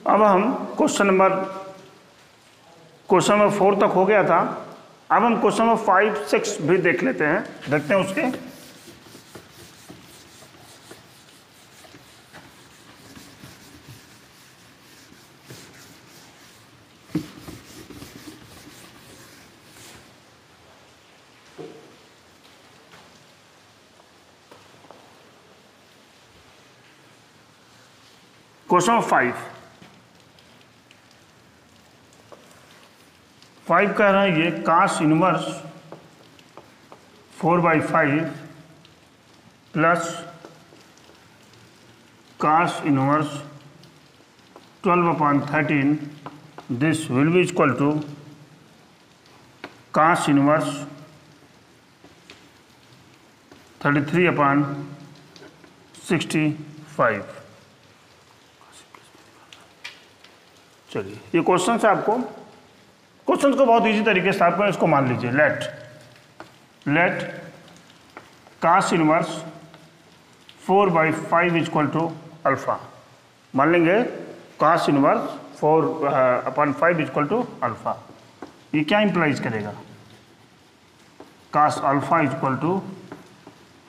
अब हम question number 4 तक हो गया था। अब हम क्वेश्चन नंबर 5, 6 भी देख लेते हैं, देखते हैं उसके। क्वेश्चन नंबर 5 कह रहा है ये cos inverse 4/5 plus cos inverse 12/13 this will be equal to cos inverse 33/65। चलिए ये क्वेश्चन है, आपको क्वेश्चन को बहुत इजी तरीके से आपको इसको मान लीजिए। Let cos inverse 4/5 equal to alpha. मान लेंगे cos inverse 4/5 equal to alpha. ये क्या इंप्लाइज करेगा? cos alpha equal to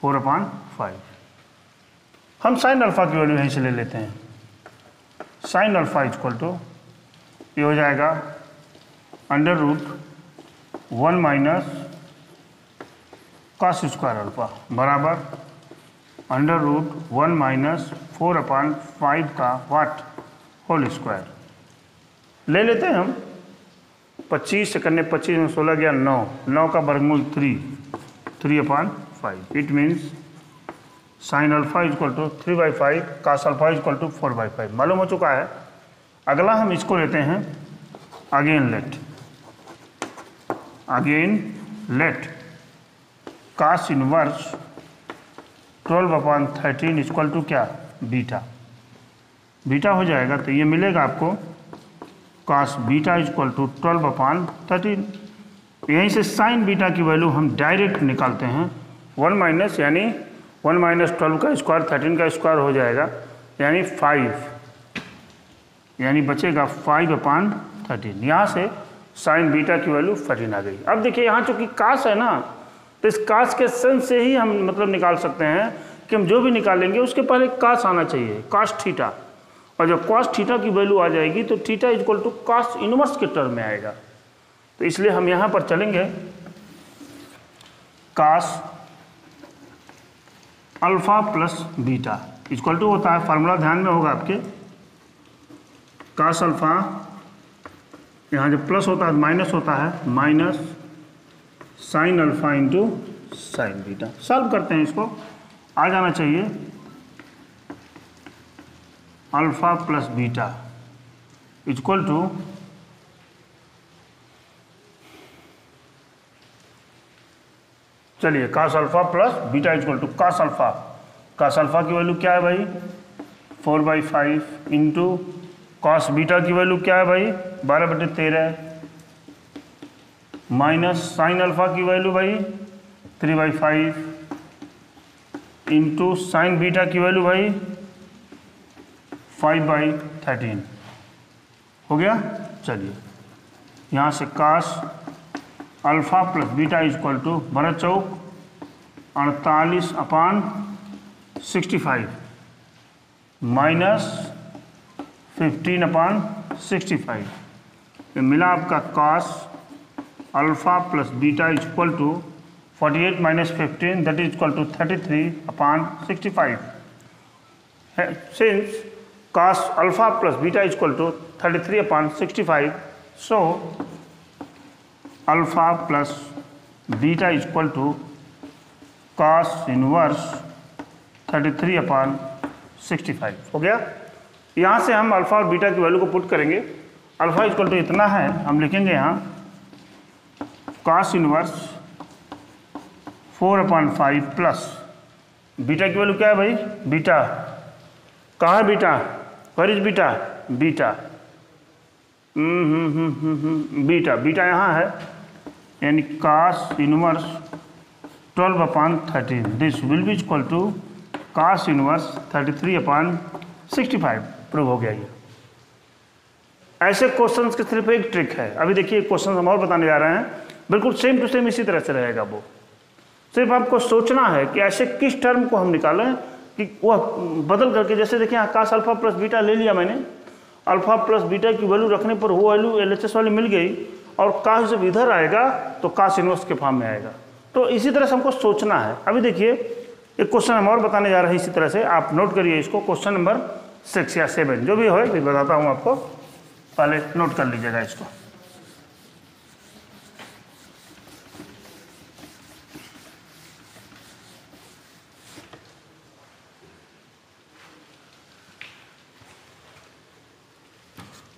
4/5। हम साइन अल्फा की वैल्यू यहीं से ले लेते हैं। साइन अल्फा इक्वल टू ये हो जाएगा √1 माइनस cos स्क्वायर अल्फा बराबर √1 माइनस 4/5 का वाट होल स्क्वायर। ले लेते हैं हम 25 से करने 25 में 16 गया 9 का वर्गमूल 3/5। It means sine alpha equal to 3/5, cos alpha equal to 4/5 मालूम हो चुका है। अगला हम इसको लेते हैं again let cos inverse 12/13 equal to क्या? बीटा हो जाएगा। तो ये मिलेगा आपको cos बीटा इक्वल टू 12/13। यहीं से साइन बीटा की वैल्यू हम डायरेक्ट निकालते हैं। 1 माइनस यानी 1 माइनस 12 का स्क्वायर 13 का स्क्वायर हो जाएगा, यानी 5, यानी बचेगा 5/13। यहाँ से साइन बीटा की वैल्यू 14 आ गई। अब देखिए यहाँ चूंकि cos है ना, तो इस cos के सेंस से ही हम मतलब निकाल सकते हैं कि हम जो भी निकालेंगे उसके पहले cos आना चाहिए, cos थीटा। और जब cos थीटा की वैल्यू आ जाएगी तो theta equal to cos inverse के टर्म में आएगा। तो इसलिए हम यहाँ पर चलेंगे cos alpha plus beta equal to होता है, फार्मूला ध्यान में होगा आपके, cos अल्फा यहाँ जब प्लस होता है माइनस होता है, minus sine alpha into sine beta. Solve करते हैं इसको, आ जाना चाहिए alpha plus beta equal to चलिए cos alpha plus beta equal to cos alpha. cos alpha की वैल्यू क्या है भाई? 4/5 इंटू cos बीटा की वैल्यू क्या है भाई? 12/13 माइनस साइन अल्फा की वैल्यू भाई 3/5 इंटू साइन बीटा की वैल्यू भाई 5/13 हो गया। चलिए यहाँ से cos alpha plus beta equal to 48/65 minus 15/65। ये मिला आपका cos alpha plus beta equal to 48 minus 15 that is equal to 33/65। Since cos alpha plus beta equal to 33/65, so alpha plus beta equal to cos inverse 33/65 हो गया। यहाँ से हम alpha और beta की वैल्यू को पुट करेंगे। अल्फा इक्वल टू इतना है, हम लिखेंगे यहाँ cos इनवर्स 4/5 प्लस बीटा की वैल्यू क्या है भाई? बीटा कहाँ है? Where is beta? बीटा यहाँ है, यानी cos inverse 12/13 this will be equal to cos inverse 33/65। Prove हो गया ये। ऐसे क्वेश्चंस की सिर्फ एक ट्रिक है। अभी देखिए क्वेश्चन हम और बताने जा रहे हैं, बिल्कुल सेम टू सेम इसी तरह से रहेगा। वो सिर्फ आपको सोचना है कि ऐसे किस टर्म को हम निकालें कि वह बदल करके, जैसे देखिए आकाश अल्फा प्लस बीटा ले लिया मैंने, अल्फा प्लस बीटा की वैल्यू रखने पर वो वैल्यू LHS वाली मिल गई, और काश जब इधर आएगा तो काश इनवर्स के फॉर्म में आएगा। तो इसी तरह से हमको सोचना है। अभी देखिए एक क्वेश्चन हम और बताने जा रहे हैं इसी तरह से, आप नोट करिए इसको, क्वेश्चन नंबर 6 या 7 जो भी हो, फिर बताता हूँ आपको, पहले नोट कर लीजिएगा इसको।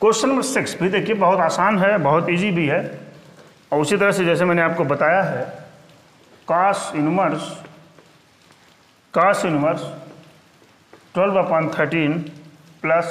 क्वेश्चन नंबर 6 भी देखिए बहुत आसान है, बहुत इजी भी है, और उसी तरह से जैसे मैंने आपको बताया है, cos inverse 12/13 plus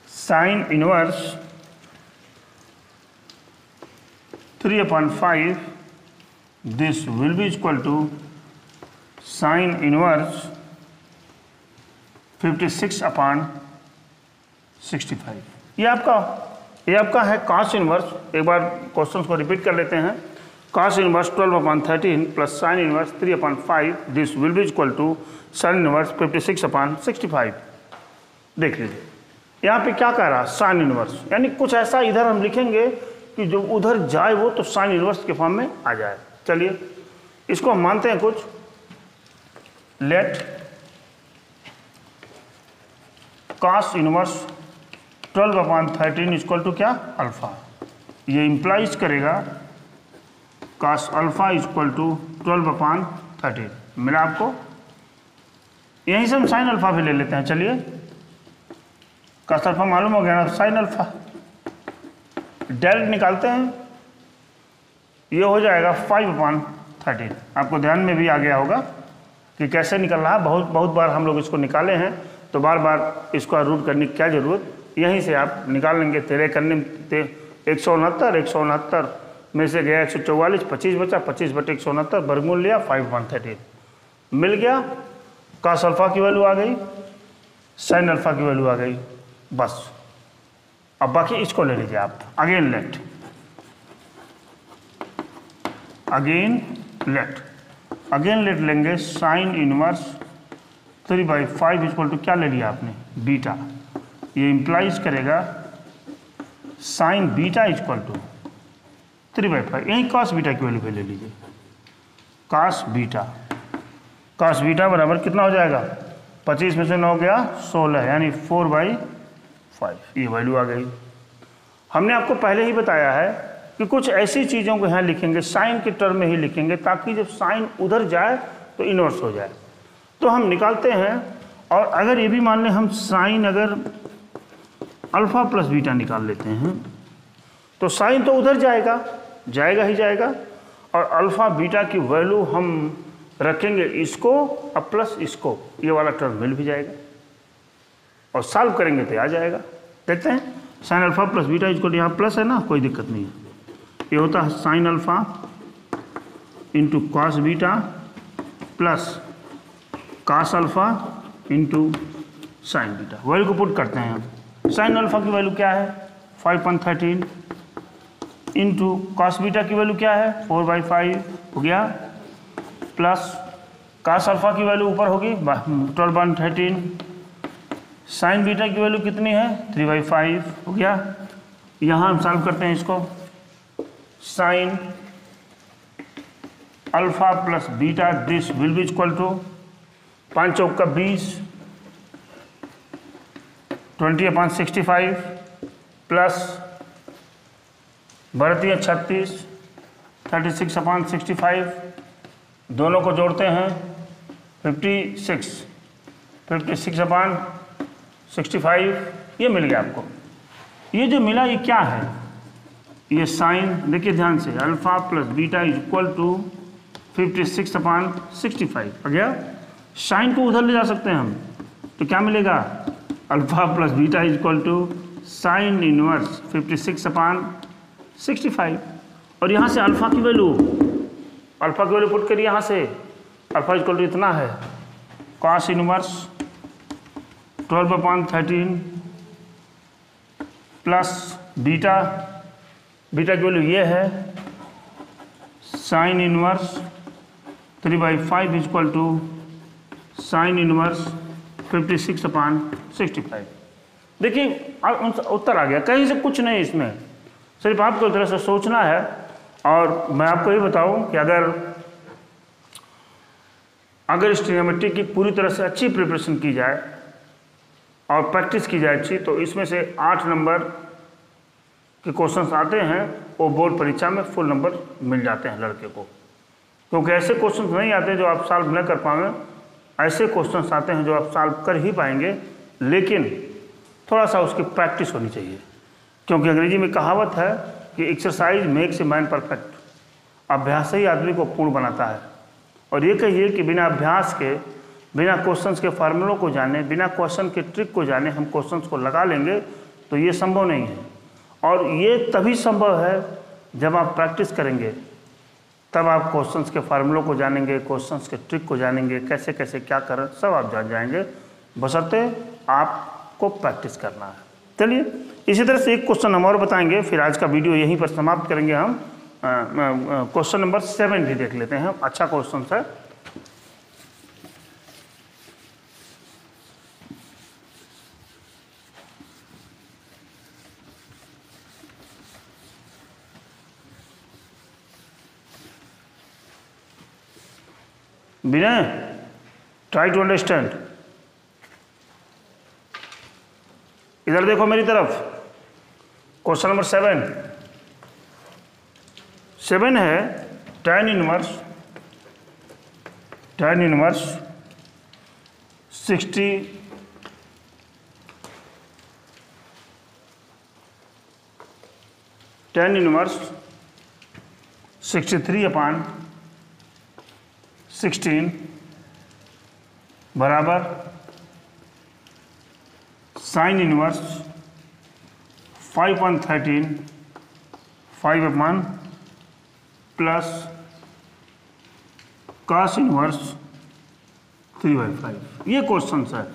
sine inverse 3/5, this will be equal to sine inverse 56/65। ये आपका है cos इनवर्स। एक बार क्वेश्चन को रिपीट कर लेते हैं। cos inverse 12/13 plus sine inverse 3/5, this will be equal to sine inverse 56/65। देख लीजिए यहाँ पे क्या कह रहा है, साइन इनवर्स, यानी कुछ ऐसा इधर हम लिखेंगे कि जो उधर जाए वो तो साइन इनवर्स के फॉर्म में आ जाए। चलिए इसको हम मानते हैं कुछ, let cos inverse 12/13 equal to क्या, अल्फा। ये इंप्लाइज करेगा cos अल्फा इक्वल टू 12/13। मिला आपको? यहीं से हम साइन अल्फा भी ले लेते हैं। चलिए cos अल्फा मालूम हो गया ना, साइन अल्फा डायरेक्ट निकालते हैं, ये हो जाएगा 5/13। आपको ध्यान में भी आ गया होगा कि कैसे निकल रहा है। बहुत बार हम लोग इसको निकाले हैं, तो बार बार इसको रूट करने की क्या जरूरत, यहीं से आप निकाल लेंगे। 13 करने में 169 में से गया 144, 25 बचा, 25/169 वर्गमूल लिया, 5/13 मिल गया। cos अल्फा की वैल्यू आ गई, साइन अल्फा की वैल्यू आ गई, बस। अब बाकी इसको ले लीजिए आप। अगेन लेट लेंगे साइन इनवर्स 3/5 इक्वल टू क्या ले लिया आपने, बीटा। ये इंप्लाइज करेगा साइन बीटा इक्वल टू 3/5, यही cos बीटा की वैल्यू पे ले लीजिए। cos बीटा बराबर कितना हो जाएगा, 25 में से 9 गया 16, यानी 4/5 ये वैल्यू आ गई। हमने आपको पहले ही बताया है कि कुछ ऐसी चीज़ों को यहाँ लिखेंगे, साइन के टर्म में ही लिखेंगे, ताकि जब साइन उधर जाए तो इनवर्स हो जाए। तो हम निकालते हैं, और अगर ये भी मान लें हम साइन अगर अल्फा प्लस बीटा निकाल लेते हैं, तो साइन तो उधर जाएगा ही जाएगा, और अल्फा बीटा की वैल्यू हम रखेंगे इसको और प्लस इसको, ये वाला टर्म मिल भी जाएगा, और सॉल्व करेंगे तो आ जाएगा। देखते हैं, साइन अल्फा प्लस बीटा इसको, यहाँ प्लस है ना, कोई दिक्कत नहीं है। ये होता है sign alpha into cos beta plus cos alpha into sine beta. Value को पुट करते हैं हम। साइन अल्फा की वैल्यू क्या है, 5/13 इंटू कॉस बीटा की वैल्यू क्या है, 4/5 हो गया, प्लस cos अल्फा की वैल्यू ऊपर होगी 12/13, साइन बीटा की वैल्यू कितनी है, 3/5 हो गया। यहाँ हम सॉल्व करते हैं इसको, sine alpha plus beta this will be equal to 5 चौक का 20, 20/65 प्लस बढ़ती 36, 36/65, दोनों को जोड़ते हैं 56/65, ये मिल गया आपको। ये जो मिला ये क्या है, ये साइन, देखिए ध्यान से, alpha plus beta is equal to 56/65 आ गया। साइन को उधर ले जा सकते हैं हम, तो क्या मिलेगा, alpha plus beta is equal to sine inverse 56/65, और यहाँ से अल्फा की वैल्यू पुट करिए, यहाँ से अल्फा इक्वल टू इतना है, cos inverse 12/13 plus beta, beta की वैल्यू ये है sine inverse 3/5 equal to sine inverse 56/65। देखिए उत्तर आ गया, कहीं से कुछ नहीं इसमें, सिर्फ आपको एक तरह से सोचना है। और मैं आपको ये बताऊं कि अगर इस ट्रिग्नोमेट्री की पूरी तरह से अच्छी प्रिपरेशन की जाए और प्रैक्टिस की जाए अच्छी, तो इसमें से 8 नंबर के क्वेश्चंस आते हैं, वो बोर्ड परीक्षा में फुल नंबर मिल जाते हैं लड़के को। क्योंकि ऐसे क्वेश्चंस नहीं आते जो आप सॉल्व न कर पाएंगे, ऐसे क्वेश्चंस आते हैं जो आप सॉल्व कर ही पाएंगे, लेकिन थोड़ा सा उसकी प्रैक्टिस होनी चाहिए। क्योंकि अंग्रेजी में कहावत है कि exercise makes a man perfect, अभ्यास ही आदमी को पूर्ण बनाता है। और ये कहिए कि बिना अभ्यास के, बिना क्वेश्चंस के फार्मूलों को जाने, बिना क्वेश्चन के ट्रिक को जाने हम क्वेश्चंस को लगा लेंगे तो ये संभव नहीं है। और ये तभी संभव है जब आप प्रैक्टिस करेंगे, तब आप क्वेश्चंस के फार्मूलों को जानेंगे, क्वेश्चंस के ट्रिक को जानेंगे, कैसे कैसे क्या करें सब आप जान जाएंगे, बशर्ते आपको प्रैक्टिस करना है। चलिए इसी तरह से एक क्वेश्चन हम और बताएंगे, फिर आज का वीडियो यहीं पर समाप्त करेंगे। हम क्वेश्चन नंबर 7 भी देख लेते हैं, अच्छा क्वेश्चन है। विनय, ट्राई टू अंडरस्टैंड। इधर देखो मेरी तरफ, क्वेश्चन नंबर 7 है tan इनवर्स 60 tan इनवर्स 63/16 बराबर sign inverse 5/13 5/, plus cos inverse 3/5। ये क्वेश्चन है।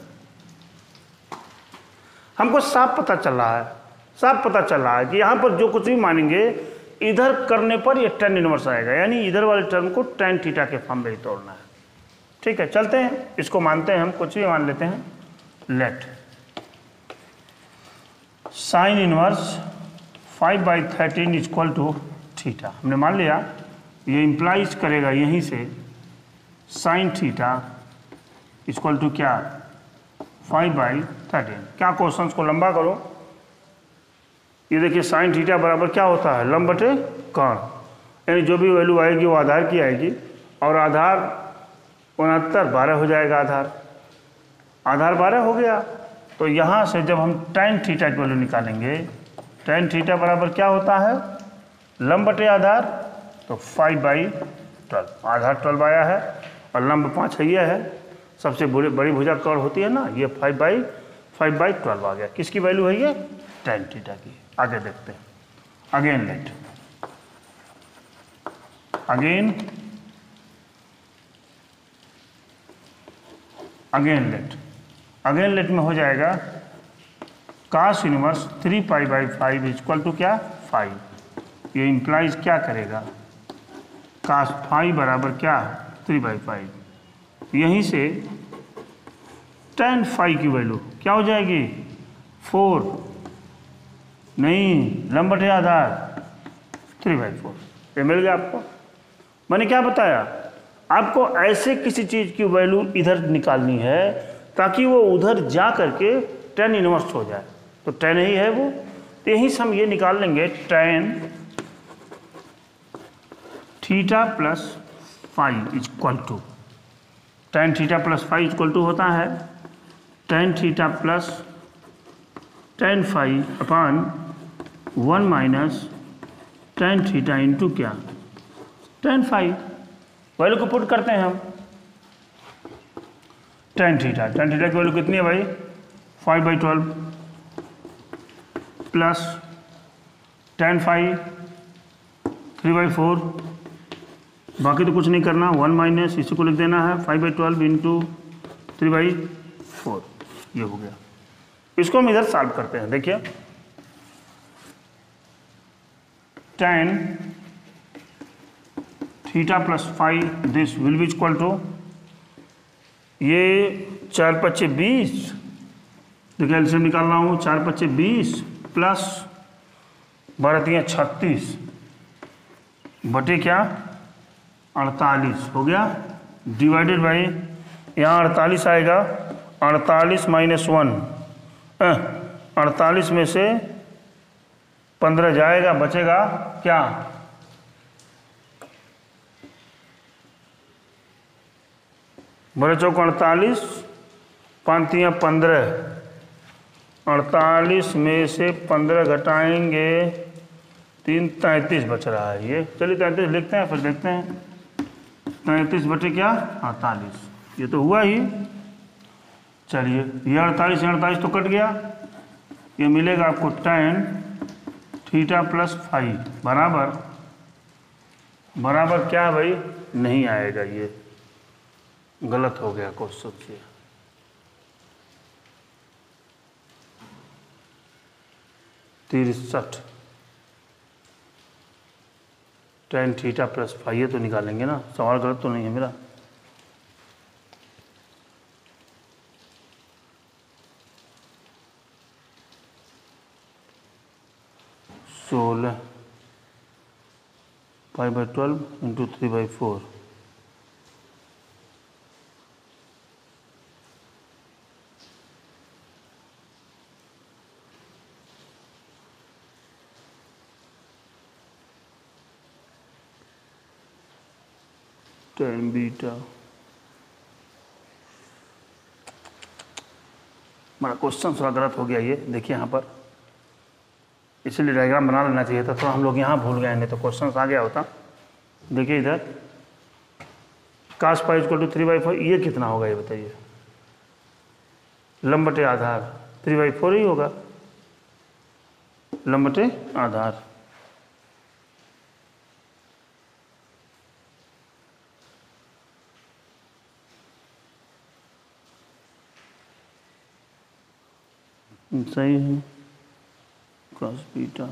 हमको साफ पता चल रहा है कि यहाँ पर जो कुछ भी मानेंगे, इधर करने पर ये tan इनवर्स आएगा, यानी इधर वाले टर्म को tan थीटा के फॉर्म में ही तोड़ना है। ठीक है, चलते हैं, इसको मानते हैं हम, कुछ भी मान लेते हैं। Let sine inverse 5/13 equal to theta, हमने मान लिया। ये इंप्लाइज करेगा यहीं से साइन थीटा इक्वल टू क्या 5/13। क्या क्वेश्चंस को लंबा करो, ये देखिए साइन थीटा बराबर क्या होता है, लंब बटे कर्ण, यानी जो भी वैल्यू आएगी वो आधार की आएगी, और आधार 69 12 हो जाएगा। आधार 12 हो गया, तो यहाँ से जब हम tan थीटा की वैल्यू निकालेंगे, tan थीटा बराबर क्या होता है, लंब बटे आधार, तो 5/12, आधार 12 आया है और लंब 5 है, ये है सबसे बड़ी भुजा कर्ण होती है ना, ये 5/12 आ गया। किसकी वैल्यू है ये, tan थीटा की। आगे देखते हैं। अगेन लेट में हो जाएगा cos इनवर्स 3π/5 इक्वल टू क्या 5। ये इंप्लाइज क्या करेगा, cos 5 बराबर क्या 3/5। यहीं से tan 5 की वैल्यू क्या हो जाएगी 4, नहीं लंब बटे आधार 3/4। ये मिल गया आपको। मैंने क्या बताया आपको, ऐसे किसी चीज़ की वैल्यू इधर निकालनी है ताकि वो उधर जा करके tan इनवर्स हो जाए, तो tan ही है वो, तो यहीं से हम ये निकाल लेंगे tan theta plus 5 equal to, tan theta plus 5 equal to होता है tan theta plus tan 5 upon 1 minus tan theta into क्या tan 5। वैल्यू को पुट करते हैं हम, tan थीटा की वैल्यू कितनी है भाई 5/12 प्लस tan 5 3/4, बाकी तो कुछ नहीं करना, 1 माइनस इसी को लिख देना है 5/12 इंटू 3/4, ये हो गया। इसको हम इधर सॉल्व करते हैं। देखिए tan theta plus five this will be equal to, ये 4 × 5 = 20, देखिए एलसीएम निकाल रहा हूँ, 4 × 5 = 20 प्लस 12 × 3 = 36 बटे क्या 48 हो गया, डिवाइडेड बाई यहाँ 48 आएगा, 48 - 1, 48 में से 15 जाएगा, बचेगा क्या, बड़े चौक 48, 5 × 3 = 15, 48 में से 15 घटाएंगे 3, 33 बच रहा है ये, चलिए 33 लिखते हैं फिर देखते हैं, 33 बटे क्या 48, ये तो हुआ ही, चलिए ये 48 तो कट गया, ये मिलेगा आपको tan थीटा प्लस फाइव बराबर क्या है भाई, नहीं आएगा, ये गलत हो गया क्वेश्चन से, तिरसठ tan थीटा प्लस फाइव, ये तो निकालेंगे ना, सवाल गलत तो नहीं है मेरा। सोलह 5/12 × 3/4, tan बीटा, हमारा क्वेश्चन थोड़ा गलत हो गया ये, देखिए यहाँ पर, इसलिए डायग्राम बना लेना चाहिए था, थोड़ा हम लोग यहाँ भूल गए, नहीं तो क्वेश्चन आ गया होता। देखिए इधर cos π = 3/4, ये कितना होगा ये बताइए, लंब बटे आधार 3/4 ही होगा, लंब बटे आधार, सही है, cos बीटा,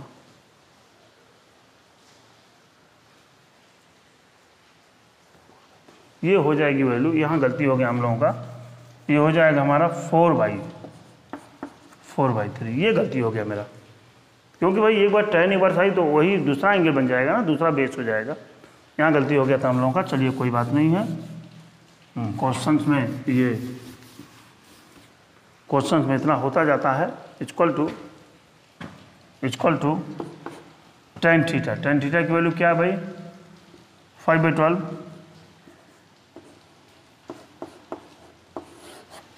ये हो जाएगी वैल्यू, यहाँ गलती हो गया हम लोगों का, ये हो जाएगा हमारा 4/3, ये गलती हो गया मेरा, क्योंकि भाई एक बार tan एक बार था तो वही दूसरा एंगल बन जाएगा ना, दूसरा बेस हो जाएगा, यहाँ गलती हो गया था हम लोगों का, चलिए कोई बात नहीं है। क्वेश्चंस में इतना होता जाता है, इक्वल टू tan थीटा, की वैल्यू क्या है भाई 5/12,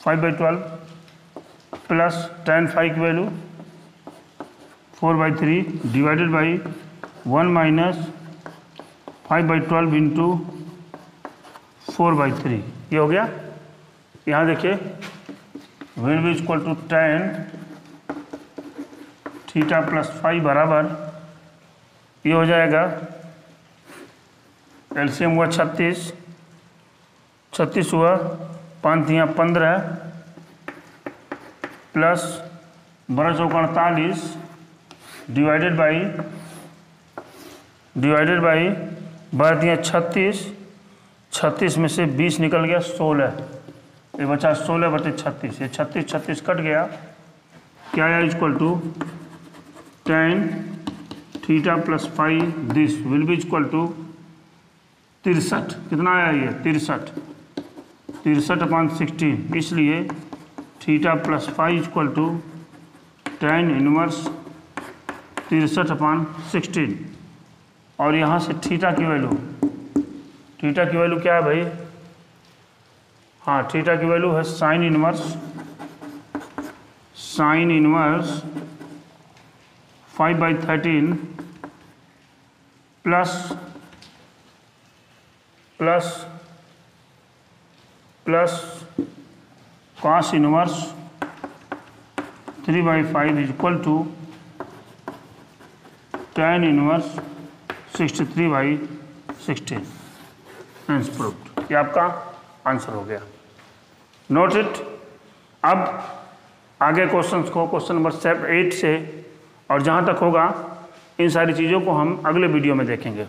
5/12 प्लस tan फाइव की वैल्यू 4/3 डिवाइडेड बाई 1 - 5/12 इंटू 4/3, ये हो गया। यहाँ देखिए will be equal to tan theta plus five बराबर, ये हो जाएगा, एलसीएम हुआ 36 हुआ, 5 × 3 = 15 प्लस 12 × 4 = 48 डिवाइडेड बाई 12 × 3 = 36 में से 20 निकल गया 16, ये बचा 16/36, ये 36 कट गया, क्या आया equal to tan theta plus five this will be equal to 63, कितना आया ये 63/16, इसलिए theta plus five equal to tan inverse 63/16, और यहाँ से थीटा की वैल्यू क्या है भाई, हाँ थीटा की वैल्यू है sine inverse 5/13 plus cos inverse 3/5 equal to tan inverse 63/16, hence proved, ये आपका आंसर हो गया। Note it. अब आगे क्वेश्चन नंबर 8 से और जहाँ तक होगा इन सारी चीज़ों को हम अगले वीडियो में देखेंगे।